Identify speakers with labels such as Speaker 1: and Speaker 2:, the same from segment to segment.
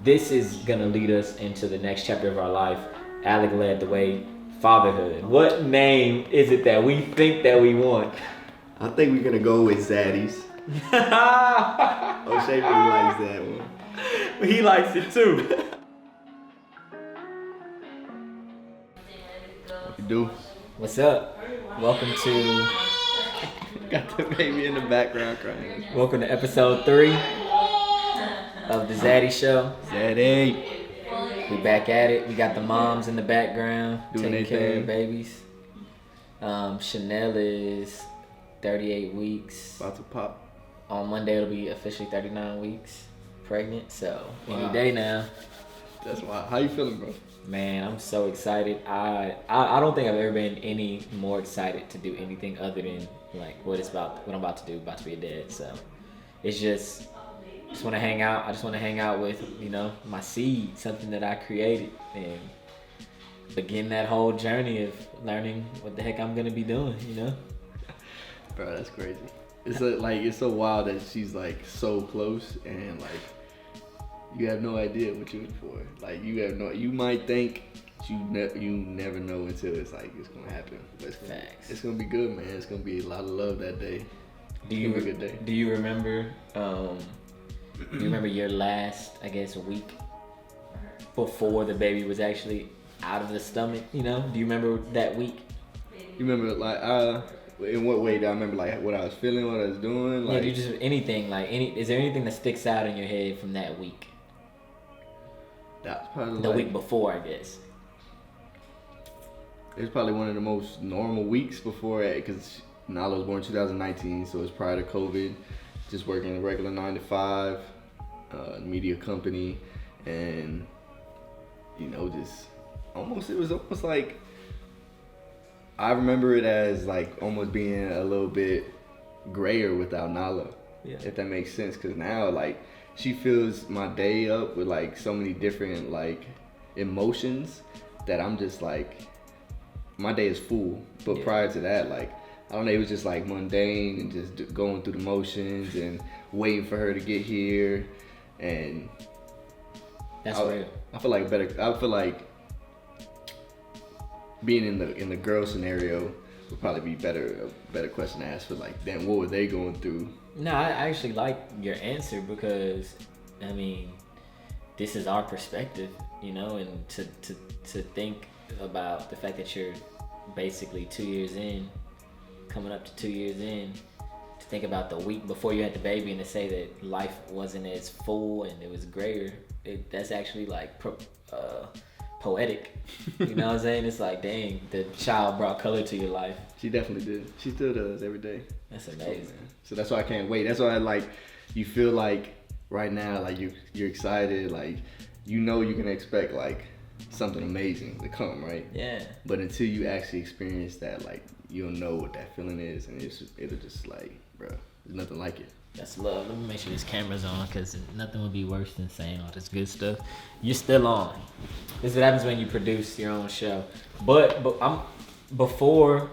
Speaker 1: this is gonna lead us into the next chapter of our life. Alec led the way. Fatherhood. What name is it that we think that we want?
Speaker 2: I think we're gonna go with Zaddy's. O'Shea really likes that one.
Speaker 1: He likes it too.
Speaker 2: What you do?
Speaker 1: What's up? Welcome to
Speaker 2: Got the baby in the background crying.
Speaker 1: welcome to episode 3 of the Zaddy Show.
Speaker 2: Zaddy.
Speaker 1: We back at it. We got the moms in the background
Speaker 2: Doing
Speaker 1: taking care
Speaker 2: their
Speaker 1: of babies. Chanel is 38 weeks.
Speaker 2: About to pop.
Speaker 1: On Monday it'll be officially 39 weeks pregnant. So any
Speaker 2: Wow.
Speaker 1: day now.
Speaker 2: That's why. How you feeling, bro?
Speaker 1: Man, I'm so excited. I don't think I've ever been any more excited to do anything other than like what I'm about to do. About to be a dad. So it's just want to hang out. I just want to hang out with, my seed, something that I created, and begin that whole journey of learning what the heck I'm gonna be doing.
Speaker 2: Bro, that's crazy. It's so wild that she's like so close and like you have no idea what you're in for. Like you might think you never know until it's gonna happen. But it's gonna be good, man. It's gonna be a lot of love that day.
Speaker 1: Do you
Speaker 2: a good day.
Speaker 1: Do you remember? Do you remember your last, I guess, week before the baby was actually out of the stomach? Do you remember that week?
Speaker 2: You remember in what way do I remember what I was feeling, what I was doing?
Speaker 1: Yeah, you just anything is there anything that sticks out in your head from that week?
Speaker 2: That's probably
Speaker 1: the week before, I guess.
Speaker 2: It's probably one of the most normal weeks before it, because Nala was born in 2019, so it's prior to COVID. Just working a regular 9 to 5, media company, and it was almost like I remember it as like almost being a little bit grayer without Nala, if that makes sense. Because now she fills my day up with so many different emotions that I'm just my day is full. But prior to that, I don't know, it was just mundane and just going through the motions and waiting for her to get here, and
Speaker 1: that's real.
Speaker 2: I feel like being in the girl scenario would probably be a better question to ask for then what were they going through?
Speaker 1: No, I actually like your answer because this is our perspective, and to think about the fact that you're basically 2 years in, coming up to 2 years in, to think about the week before you had the baby and to say that life wasn't as full and it was grayer, that's actually poetic. You know what I'm saying? It's dang, the child brought color to your life.
Speaker 2: She definitely did. She still does every day.
Speaker 1: That's amazing.
Speaker 2: So that's why I can't wait. That's why you feel right now you're excited, you can expect something amazing to come, right?
Speaker 1: Yeah.
Speaker 2: But until you actually experience that, you don't know what that feeling is, and it'll just bro, there's nothing like it.
Speaker 1: That's love. Let me make sure this camera's on, because nothing would be worse than saying all this good stuff. You're still on. This is what happens when you produce your own show. But before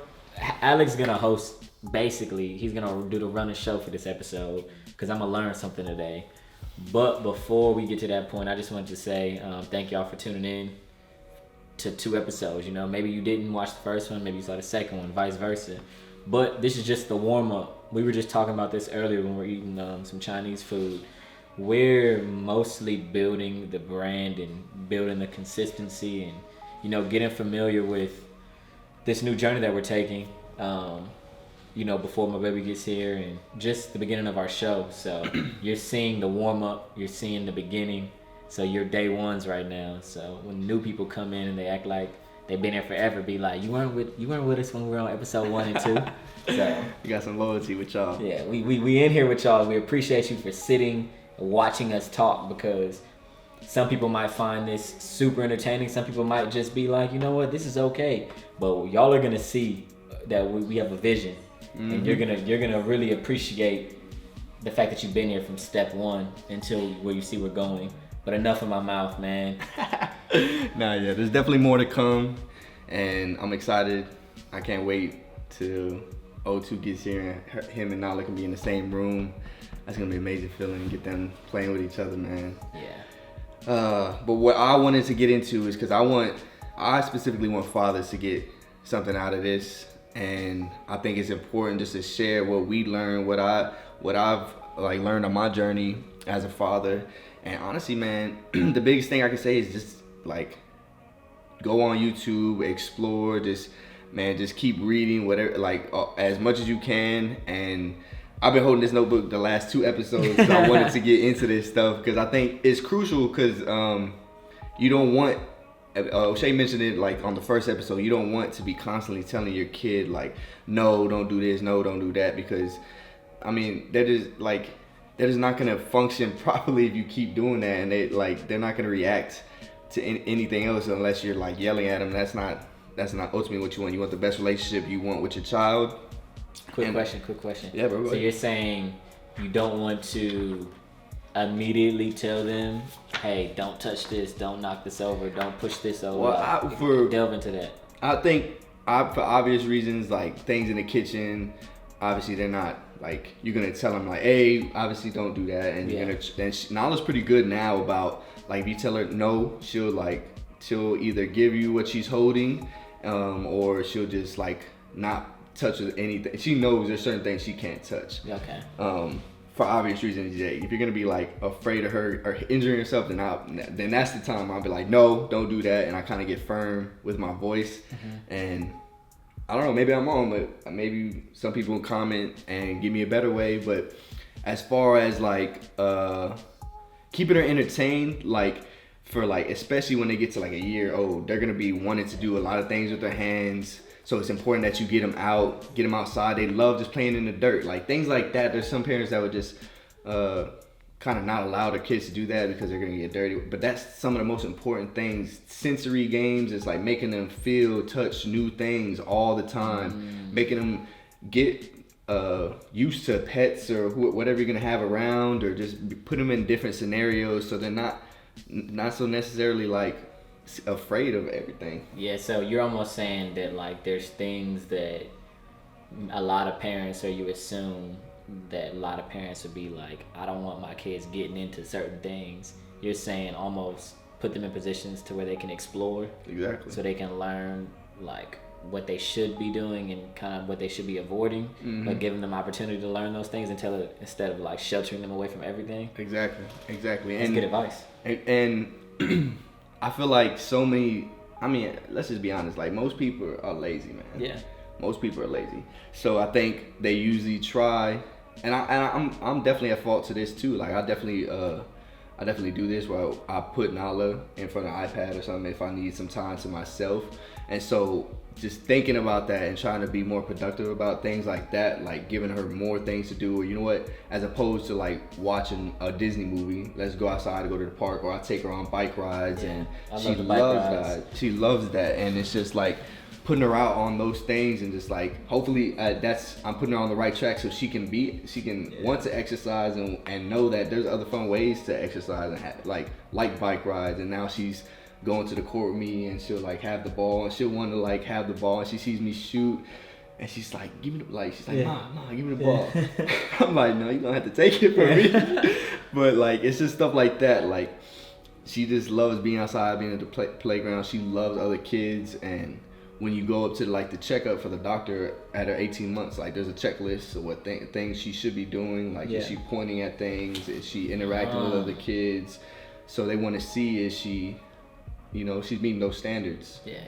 Speaker 1: Alec's gonna host. Basically, he's gonna do the running show for this episode because I'm gonna learn something today. But before we get to that point, I just wanted to say thank y'all for tuning in to 2 episodes. Maybe you didn't watch the first one, maybe you saw the second one, vice versa. But this is just the warm up. We were just talking about this earlier when we were eating some Chinese food. We're mostly building the brand and building the consistency and getting familiar with this new journey that we're taking. Before my baby gets here, and just the beginning of our show. So you're seeing the warm up, you're seeing the beginning. So you're day ones right now. So when new people come in and they act like they've been here forever, be like, you weren't with us when we were on episode 1 and 2. So
Speaker 2: you got some loyalty with y'all.
Speaker 1: Yeah, we in here with y'all. We appreciate you for sitting, watching us talk, because some people might find this super entertaining. Some people might just be like, you know what, this is okay. But y'all are gonna see that we have a vision. Mm-hmm. And you're gonna really appreciate the fact that you've been here from step 1 until where you see we're going. But enough of my mouth, man.
Speaker 2: There's definitely more to come, and I'm excited. I can't wait till O2 gets here and him and Nala can be in the same room. That's gonna be an amazing feeling. Get them playing with each other, man.
Speaker 1: Yeah.
Speaker 2: But what I wanted to get into is because I specifically want fathers to get something out of this, and I think it's important just to share what we learned, what I've like learned on my journey as a father. And honestly, man, the biggest thing I can say is just like go on YouTube, explore, just keep reading whatever, like as much as you can. And I've been holding this notebook the last 2 episodes because I wanted to get into this stuff because I think it's crucial because you don't want, Shay mentioned it like on the first episode, you don't want to be constantly telling your kid like, no, don't do this, no, don't do that, because I mean, they're just not gonna function properly if you keep doing that, and they're not gonna react to anything else unless you're like yelling at them. That's not ultimately what you want. You want the best relationship you want with your child.
Speaker 1: Quick question.
Speaker 2: Yeah, bro.
Speaker 1: So you're saying you don't want to immediately tell them, hey, don't touch this, don't knock this over, don't push this over.
Speaker 2: Well,
Speaker 1: delve into that.
Speaker 2: I think for obvious reasons, like things in the kitchen, obviously they're not like, you're gonna tell them like, hey, obviously don't do that, and you're gonna. And Nala's pretty good now about like, if you tell her no, she'll either give you what she's holding, or she'll just like not touch anything. She knows there's certain things she can't touch.
Speaker 1: Okay.
Speaker 2: For obvious reasons, if you're gonna be like afraid of her or injuring herself, then that's the time I'll be like, no, don't do that, and I kind of get firm with my voice. And I don't know, maybe I'm wrong, but maybe some people will comment and give me a better way. But as far as like keeping her entertained, like for like, especially when they get to like a year old, they're gonna be wanting to do a lot of things with their hands. So it's important that you get them out, get them outside. They love just playing in the dirt, like things like that. There's some parents that would just kind of not allow their kids to do that because they're gonna get dirty. But that's some of the most important things. Sensory games is like making them feel, touch new things all the time, making them get used to pets or whatever you're gonna have around, or just put them in different scenarios so they're not so necessarily like afraid of everything.
Speaker 1: Yeah, so you're almost saying that like there's things that a lot of parents, or you assume that a lot of parents would be like, I don't want my kids getting into certain things. You're saying almost put them in positions to where they can explore.
Speaker 2: Exactly.
Speaker 1: So they can learn like what they should be doing and kind of what they should be avoiding, but giving them opportunity to learn those things instead of like sheltering them away from everything.
Speaker 2: Exactly.
Speaker 1: That's good advice.
Speaker 2: And I feel like so many, I mean, let's just be honest, like most people are lazy, man.
Speaker 1: Yeah.
Speaker 2: Most people are lazy. So I think they usually try, and I'm definitely at fault to this too. Like I definitely do this where I put Nala in front of an iPad or something if I need some time to myself. And so just thinking about that and trying to be more productive about things like that, like giving her more things to do, or you know what, as opposed to like watching a Disney movie, let's go outside to go to the park, or I take her on bike rides, and she loves that. She loves that, and it's just like putting her out on those things, and just like hopefully I'm putting her on the right track so she can want to exercise and know that there's other fun ways to exercise and have, like bike rides. And now she's going to the court with me, and she'll like have the ball, and she'll want to like have the ball, and she sees me shoot, and she's like, give me the, like, she's like, Mom, give me the ball. I'm like, no, you're gonna have to take it from me. But like, it's just stuff like that. Like, she just loves being outside, being at the playground. She loves other kids. And when you go up to like the checkup for the doctor at her 18 months, like there's a checklist of what things she should be doing. Like, is she pointing at things? Is she interacting with other kids? So they want to see, is she, you know, she's meeting those standards.
Speaker 1: Yeah,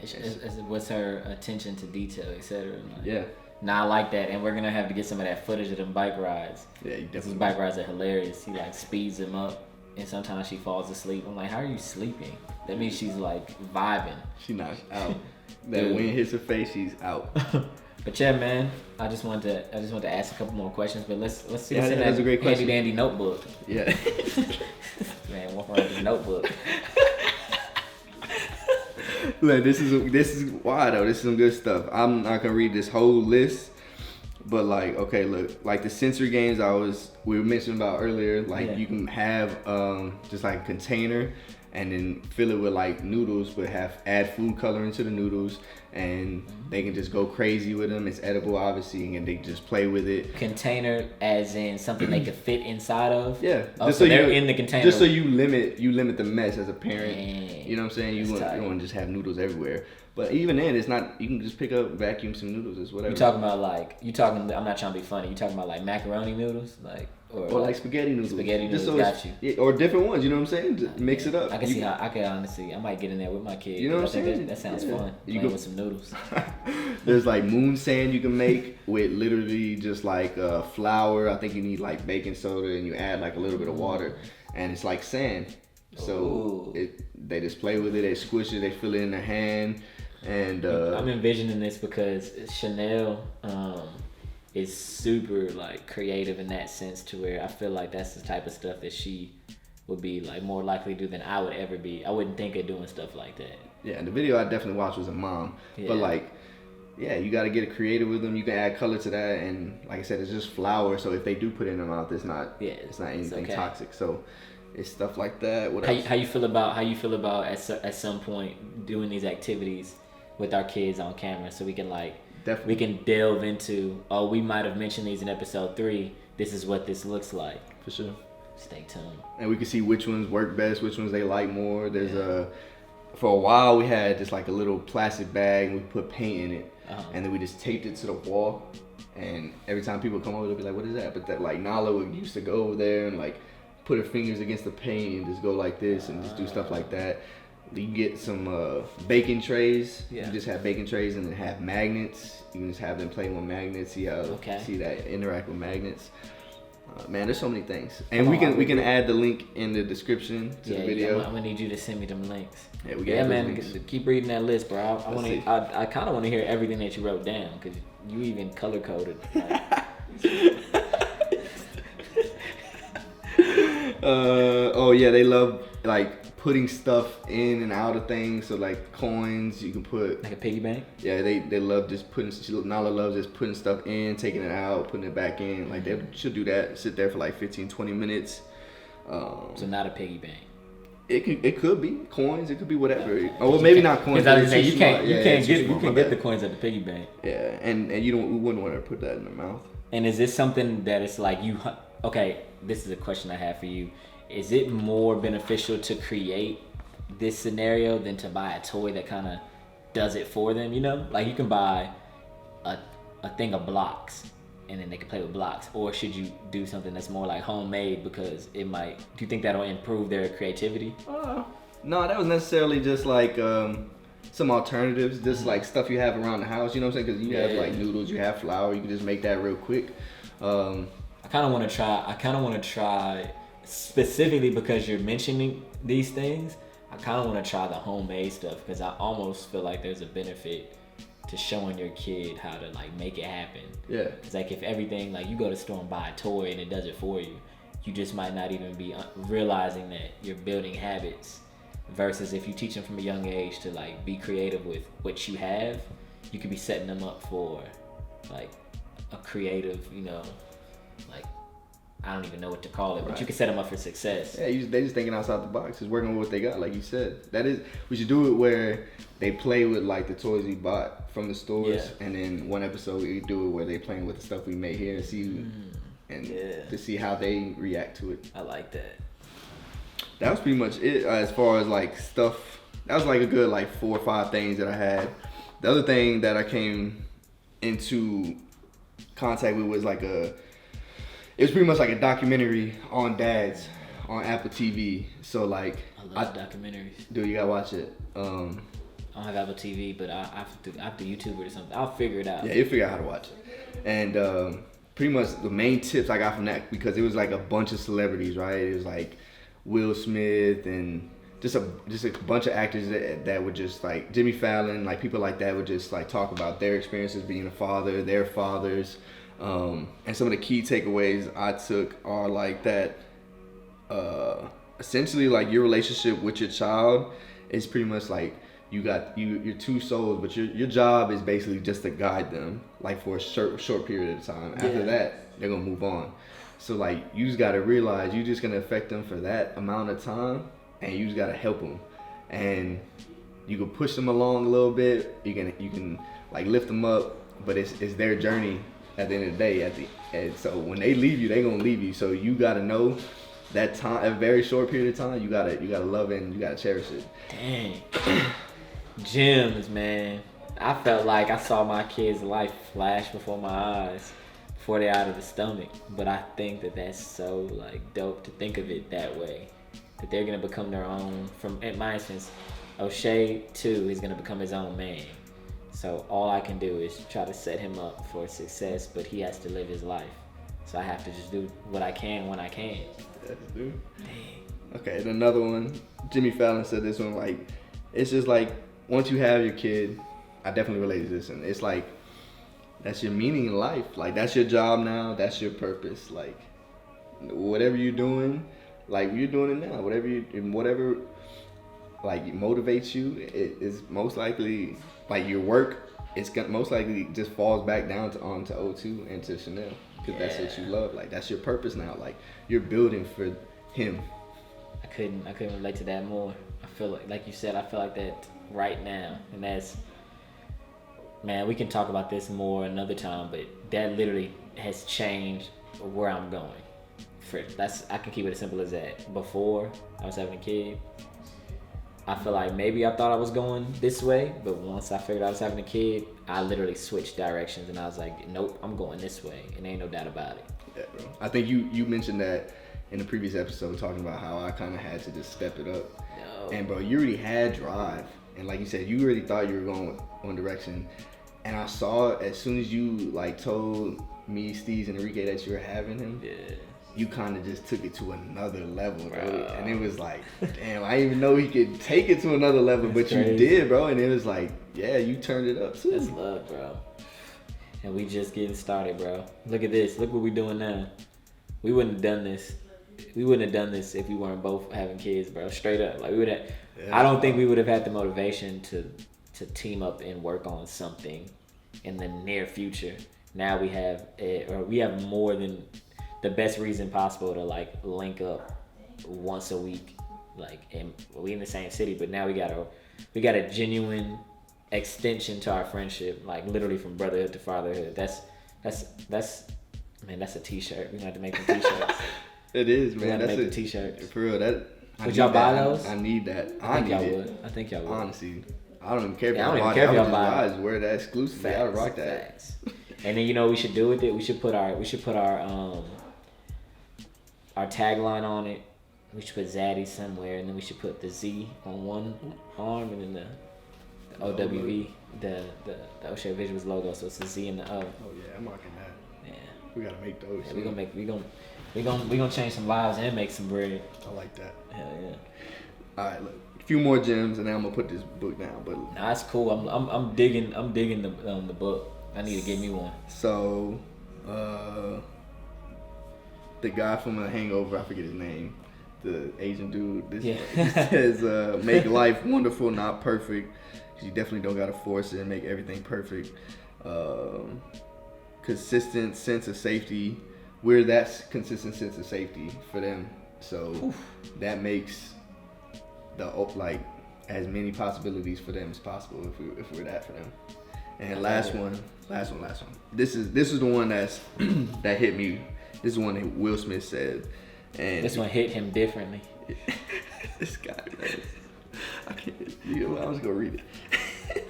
Speaker 1: what's her attention to detail, etc. Like,
Speaker 2: yeah.
Speaker 1: Nah, I like that, and we're gonna have to get some of that footage of them bike rides.
Speaker 2: Yeah, you definitely.
Speaker 1: These bike rides are hilarious. He like speeds them up, and sometimes she falls asleep. I'm like, how are you sleeping? That means she's like vibing.
Speaker 2: She knocks out. That wind hits her face, she's out.
Speaker 1: But yeah, man, I just wanted to ask a couple more questions, but let's see what's in
Speaker 2: that's a great question.
Speaker 1: handy dandy notebook.
Speaker 2: Yeah.
Speaker 1: Man, walk around with a notebook.
Speaker 2: Look, this is why though. This is some good stuff. I'm not gonna read this whole list, but like, okay, look, like the sensory games we were mentioning about earlier. Like you can have just like a container, and then fill it with like noodles, but add food coloring to the noodles, and they can just go crazy with them. It's edible, obviously, and they just play with it.
Speaker 1: Container, as in something they could fit inside of.
Speaker 2: Yeah,
Speaker 1: oh, so they're in the container.
Speaker 2: Just so you limit the mess as a parent.
Speaker 1: Dang.
Speaker 2: You know what I'm saying? You don't want to just have noodles everywhere. But even then, it's not. You can just pick up, vacuum some noodles. It's whatever.
Speaker 1: You talking about like I'm not trying to be funny. You talking about like macaroni noodles, like or
Speaker 2: like spaghetti noodles.
Speaker 1: Spaghetti noodles. Got you.
Speaker 2: Yeah, or different ones. You know what I'm saying? Just mix it up.
Speaker 1: I can see how. I can honestly. I might get in there with my kid.
Speaker 2: You know what I'm saying?
Speaker 1: That sounds fun. You go with some noodles.
Speaker 2: There's like moon sand you can make with literally just like flour. I think you need like baking soda, and you add like a little bit of water, and it's like sand. So they just play with it. They squish it. They fill it in their hand. And
Speaker 1: I'm envisioning this because Chanel is super like creative in that sense, to where I feel like that's the type of stuff that she would be like more likely to do than I would ever be. I wouldn't think of doing stuff like that.
Speaker 2: Yeah, and the video I definitely watched was a mom. Yeah. But like, yeah, you got to get creative with them. You can add color to that, and like I said, it's just flour. So if they do put it in their mouth, it's not anything toxic. So it's stuff like that. What else?
Speaker 1: How you feel about at some point doing these activities with our kids on camera, so we can we can delve into, we might have mentioned these in episode 3. This is what this looks like.
Speaker 2: For sure.
Speaker 1: Stay tuned.
Speaker 2: And we can see which ones work best, which ones they like more. There's for a while we had just like a little plastic bag and we put paint in it, and then we just taped it to the wall. And every time people come over, they'll be like, "What is that?" But that like Nala used to go over there and like put her fingers against the paint and just go like this and just do stuff like that. You can get some baking trays. Yeah. You just have baking trays and then have magnets. You can just have them play with magnets. See that interact with magnets. Man, there's so many things, and we can add the link in the description to the video.
Speaker 1: I'm gonna need you to send me them links.
Speaker 2: Man,
Speaker 1: keep reading that list, bro. I kind of want to hear everything that you wrote down, because you even color coded.
Speaker 2: They love like putting stuff in and out of things. So like coins, you can put
Speaker 1: like a piggy bank.
Speaker 2: Yeah, they love just putting. Nala loves just putting stuff in, taking it out, putting it back in. Like they should do that. Sit there for like 15-20 minutes.
Speaker 1: So not a piggy bank.
Speaker 2: It could be coins. It could be whatever. Oh well, maybe not coins.
Speaker 1: Because I was you can't get the coins at the piggy bank.
Speaker 2: Yeah, and we wouldn't want to put that in their mouth.
Speaker 1: And is this something that it's like you? Okay, this is a question I have for you. Is it more beneficial to create this scenario than to buy a toy that kind of does it for them? You know, like you can buy a thing of blocks and then they can play with blocks, or should you do something that's more like homemade, because it might? Do you think that'll improve their creativity?
Speaker 2: No, that was necessarily just like some alternatives, just like stuff you have around the house. You know what I'm saying? Because you have like noodles, you have flour, you can just make that real quick.
Speaker 1: I kind of want to try. Specifically because you're mentioning these things, I kind of want to try the homemade stuff, because I almost feel like there's a benefit to showing your kid how to like make it happen. Yeah. It's like if everything, like you go to the store and buy a toy and it does it for you, you just might not even be realizing that you're building habits. Versus if you teach them from a young age to like be creative with what you have, you could be setting them up for like a creative, like, I don't even know what to call it, but you can set them up for success. Yeah,
Speaker 2: they just thinking outside the box, just working with what they got, like you said. We should do it where they play with like the toys we bought from the stores, and then one episode we do it where they playing with the stuff we made here and see, to see how they react to it.
Speaker 1: I like that.
Speaker 2: That was pretty much it as far as like stuff. That was like a good like 4 or 5 things that I had. The other thing that I came into contact with was like it was pretty much like a documentary on dads on Apple TV. So like
Speaker 1: I love documentaries.
Speaker 2: Dude, you gotta watch it.
Speaker 1: I don't have Apple TV, but I have to YouTube it or something. I'll figure it out.
Speaker 2: Yeah, you'll figure out how to watch it. And pretty much the main tips I got from that, because it was like a bunch of celebrities, right? It was like Will Smith and just a bunch of actors that would just like Jimmy Fallon, like people like that would just like talk about their experiences being a father, their fathers. And some of the key takeaways I took are like that essentially like your relationship with your child is pretty much like you're 2 souls, but your job is basically just to guide them like for a short period of time. After that, they're gonna move on. So like you just gotta realize you're just gonna affect them for that amount of time, and you just gotta help them. And you can push them along a little bit. You can like lift them up, but it's their journey at the end of the day. And so when they leave you, they gonna leave you. So you gotta know that time, a very short period of time, you gotta love it and you gotta cherish it.
Speaker 1: Dang. Gems, man. I felt like I saw my kids' life flash before my eyes before they're out of the stomach. But I think that that's so like dope to think of it that way. That they're gonna become their own. From in my instance, O'Shea too is gonna become his own man. So all I can do is try to set him up for success, but he has to live his life. So I have to just do what I can when I can.
Speaker 2: That's dude. Okay, and another one. Jimmy Fallon said this one, like, it's just like once you have your kid, I definitely relate to this, and it's like that's your meaning in life. Like that's your job now. That's your purpose. Like whatever you're doing, like you're doing it now. Whatever like motivates you, it is most likely like your work. It's gonna most likely just falls back down onto O2 and to Chanel because that's what you love. Like that's your purpose now. Like you're building for him.
Speaker 1: I couldn't relate to that more. I feel like you said, I feel like that right now, and that's, man, we can talk about this more another time, but that literally has changed where I'm going. I can keep it as simple as that. Before I was having a kid, I feel like maybe I thought I was going this way, but once I figured I was having a kid, I literally switched directions and I was like, nope, I'm going this way, and ain't no doubt about it.
Speaker 2: Yeah, bro. I think you mentioned that in the previous episode, talking about how I kind of had to just step it up. No. And bro, you already had drive, and like you said, you already thought you were going one direction. And I saw as soon as you like told me, Steez, and Enrique that you were having him. Yeah. You kind of just took it to another level, bro. And it was like, damn, I didn't even know he could take it to another level, but crazy. You did, bro. And it was like, yeah, you turned it up too.
Speaker 1: That's love, bro. And we just getting started, bro. Look at this. Look what we doing now. We wouldn't have done this. We wouldn't have done this if we weren't both having kids, bro. Straight up. Like we would have. Yeah, I don't think we would have had the motivation to team up and work on something in the near future. Now we have more than the best reason possible to like link up once a week, like, and we in the same city, but now we got a genuine extension to our friendship, like literally from brotherhood to fatherhood. That's man, that's a t-shirt. We're gonna have to make some t-shirts.
Speaker 2: It is, man.
Speaker 1: That's make the t-shirts.
Speaker 2: For real,
Speaker 1: would y'all buy those?
Speaker 2: I need that.
Speaker 1: I think y'all would.
Speaker 2: Honestly, I don't even care if
Speaker 1: I don't even care if y'all buy.
Speaker 2: I just wear that exclusively. I rock that.
Speaker 1: Facts. And then you know what we should do with it? We should put our tagline on it. We should put Zaddy somewhere, and then we should put the Z on one arm, and then the OWV, the O'Shea Visuals logo. So it's a Z and the O.
Speaker 2: Oh yeah, I'm rocking that. Yeah, we gotta make those.
Speaker 1: Yeah, we gonna change some lives and make some bread.
Speaker 2: I like that.
Speaker 1: Hell yeah.
Speaker 2: All right, look, a few more gems, and then I'm gonna put this book down. But
Speaker 1: nah, that's cool. I'm digging the book. I need to get me one.
Speaker 2: So, the guy from The Hangover, I forget his name, the Asian dude. He says, "Make life wonderful, not perfect. You definitely don't gotta force it and make everything perfect. Consistent sense of safety. We're that consistent sense of safety for them. So that makes like as many possibilities for them as possible if we're that for them." And last one. This is the one that hit me. This is one that Will Smith said, and
Speaker 1: this one hit him differently.
Speaker 2: This guy, man. I can't. I'm just gonna read it.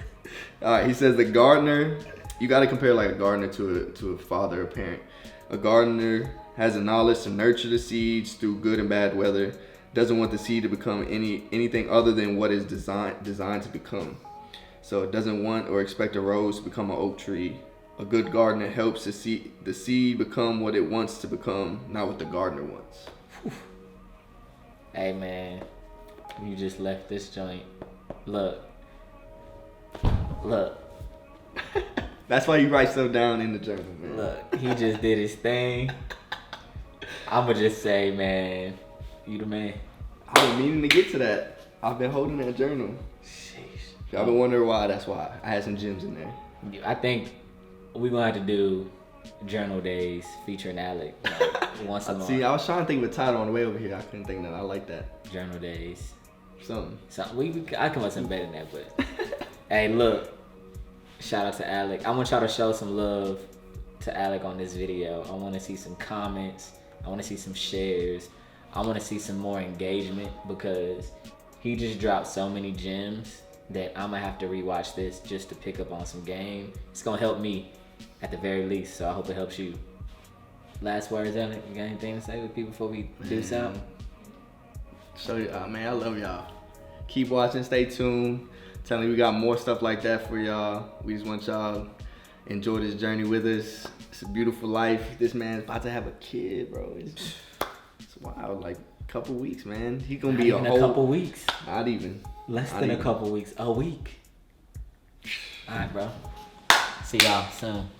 Speaker 2: All right, he says the gardener. You got to compare like a gardener to a father or parent. A gardener has the knowledge to nurture the seeds through good and bad weather. Doesn't want the seed to become anything other than what is designed to become. So it doesn't want or expect a rose to become an oak tree. A good gardener helps the seed become what it wants to become, not what the gardener wants. Whew.
Speaker 1: Hey man, you just left this joint. Look.
Speaker 2: That's why you write stuff down in the journal, man.
Speaker 1: Look, he just did his thing. I'ma just say, man, you the man.
Speaker 2: I've been meaning to get to that. I've been holding that journal. Sheesh. Y'all been wondering why? That's why. I had some gems in there.
Speaker 1: I think we're gonna have to do journal days featuring Alec like, once a month.
Speaker 2: See, I was trying to think of a title on the way over here. I couldn't think of that. I like that.
Speaker 1: Journal days.
Speaker 2: Something.
Speaker 1: So I come up with something better than that, but hey, look. Shout out to Alec. I want y'all to show some love to Alec on this video. I want to see some comments. I want to see some shares. I want to see some more engagement because he just dropped so many gems that I'm gonna have to rewatch this just to pick up on some game. It's gonna help me at the very least, so I hope it helps you. Last words, Alec? You got anything to say with people before we do something?
Speaker 2: So, man, I love y'all. Keep watching, stay tuned. Telling you we got more stuff like that for y'all. We just want y'all to enjoy this journey with us. It's a beautiful life. This man's about to have a kid, bro. It's wild. Like a couple weeks, man. He gonna be
Speaker 1: a couple weeks.
Speaker 2: Not even.
Speaker 1: Less than a couple weeks. A week. All right, bro. See y'all soon.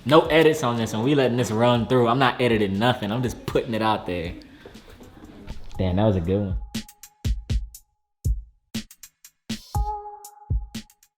Speaker 1: No edits on this one. We letting this run through. I'm not editing nothing. I'm just putting it out there. Damn, that was a good one.